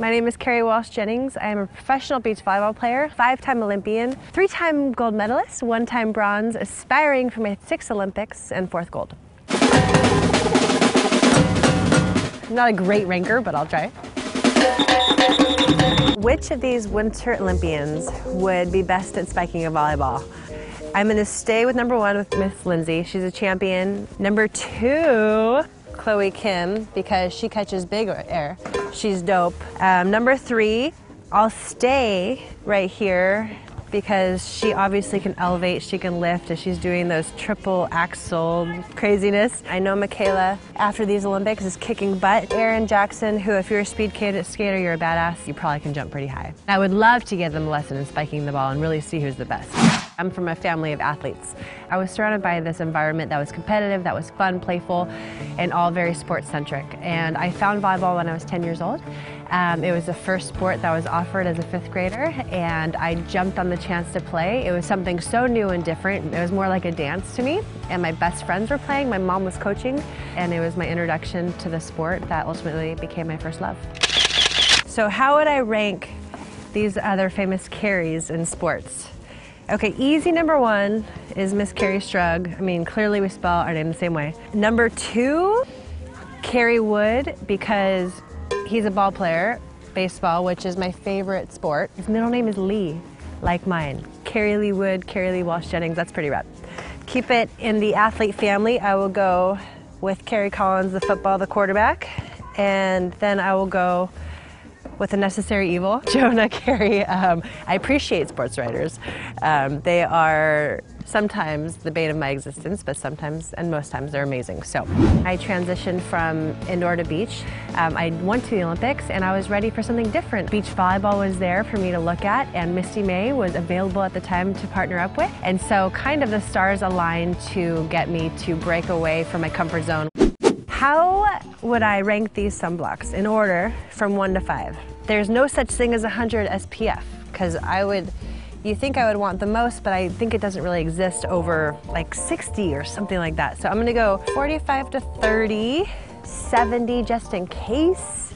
My name is Kerri Walsh Jennings. I am a professional beach volleyball player, 5-time Olympian, 3-time gold medalist, 1-time bronze, aspiring for my 6th Olympics and 4th gold. I'm not a great ranker, but I'll try. Which of these Winter Olympians would be best at spiking a volleyball? I'm going to stay with number 1 with Miss Lindsay. She's a champion. Number 2, Chloe Kim, because she catches big air. She's dope. Number 3, I'll stay right here because she obviously can elevate, she can lift as she's doing those triple axel craziness. I know Michaela, after these Olympics, is kicking butt. Aaron Jackson, who if you're a speed skater, you're a badass, you probably can jump pretty high. I would love to give them a lesson in spiking the ball and really see who's the best. I'm from a family of athletes. I was surrounded by this environment that was competitive, that was fun, playful, and all very sports-centric. And I found volleyball when I was 10 years old. It was the first sport that was offered as a 5th grader, and I jumped on the chance to play. It was something so new and different. It was more like a dance to me, and my best friends were playing, my mom was coaching, and it was my introduction to the sport that ultimately became my first love. So how would I rank these other famous Kerris in sports? Okay, easy number 1 is Miss Kerri Strug. I mean, clearly we spell our name the same way. Number 2, Kerry Wood, because he's a ball player, baseball, which is my favorite sport. His middle name is Lee, like mine. Kerri Lee Wood, Kerri Lee Walsh Jennings, that's pretty rad. Keep it in the athlete family. I will go with Kerry Collins, the football, the quarterback, and then I will go with a necessary evil, Jonah Kerri. I appreciate sports writers. They are sometimes the bane of my existence, but sometimes, and most times, they're amazing. So I transitioned from indoor to beach. I went to the Olympics and I was ready for something different. Beach volleyball was there for me to look at, and Misty May was available at the time to partner up with. And so kind of the stars aligned to get me to break away from my comfort zone. How would I rank these sunblocks in order from 1 to 5? There's no such thing as 100 SPF, because you think I would want the most, but I think it doesn't really exist over like 60 or something like that. So I'm gonna go 45 to 30, 70 just in case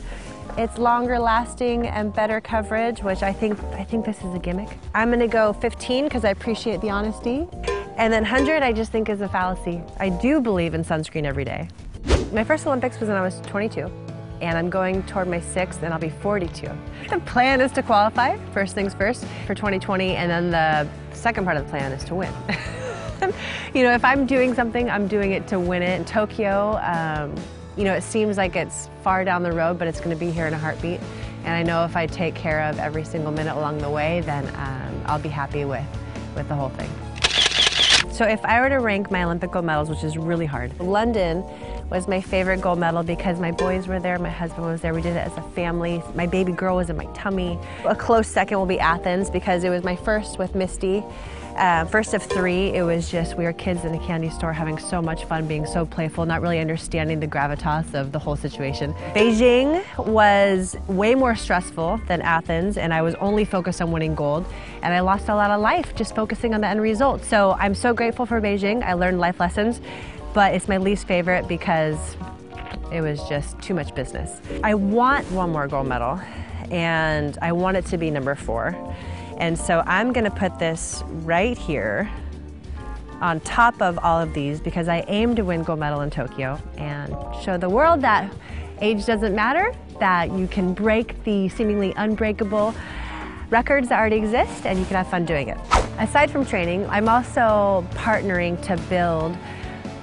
it's longer lasting and better coverage, which I think this is a gimmick. I'm gonna go 15 because I appreciate the honesty. And then 100 I just think is a fallacy. I do believe in sunscreen every day. My first Olympics was when I was 22, and I'm going toward my 6th, and I'll be 42. The plan is to qualify, first things first, for 2020, and then the second part of the plan is to win. You know, if I'm doing something, I'm doing it to win it. In Tokyo, you know, it seems like it's far down the road, but it's going to be here in a heartbeat. And I know if I take care of every single minute along the way, then I'll be happy with the whole thing. So if I were to rank my Olympic gold medals, which is really hard, London was my favorite gold medal because my boys were there, my husband was there, we did it as a family. My baby girl was in my tummy. A close second will be Athens because it was my first with Misty. First of 3, it was just, we were kids in a candy store having so much fun, being so playful, not really understanding the gravitas of the whole situation. Beijing was way more stressful than Athens, and I was only focused on winning gold, and I lost a lot of life just focusing on the end result. So I'm so grateful for Beijing. I learned life lessons, but it's my least favorite because it was just too much business. I want 1 more gold medal, and I want it to be number 4. And so I'm gonna put this right here on top of all of these because I aim to win gold medal in Tokyo and show the world that age doesn't matter, that you can break the seemingly unbreakable records that already exist and you can have fun doing it. Aside from training, I'm also partnering to build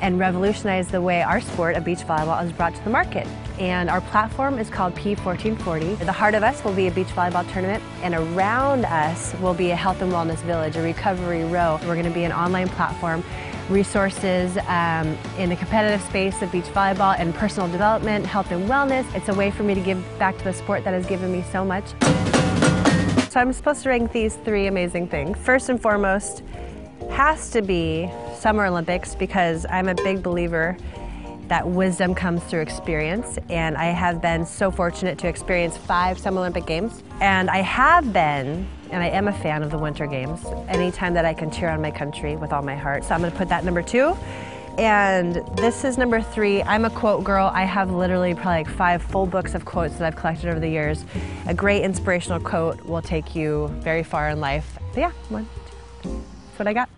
and revolutionize the way our sport of beach volleyball is brought to the market. And our platform is called P1440. The heart of us will be a beach volleyball tournament, and around us will be a health and wellness village, a recovery row. We're gonna be an online platform, resources in the competitive space of beach volleyball and personal development, health and wellness. It's a way for me to give back to the sport that has given me so much. So I'm supposed to rank these 3 amazing things. First and foremost, has to be Summer Olympics because I'm a big believer that wisdom comes through experience, and I have been so fortunate to experience 5 Summer Olympic Games. And I have been, and I am a fan of the Winter Games, anytime that I can cheer on my country with all my heart. So I'm gonna put that number 2. And this is number 3. I'm a quote girl. I have literally probably like 5 full books of quotes that I've collected over the years. A great inspirational quote will take you very far in life. So yeah, 1, 2, 3. That's what I got.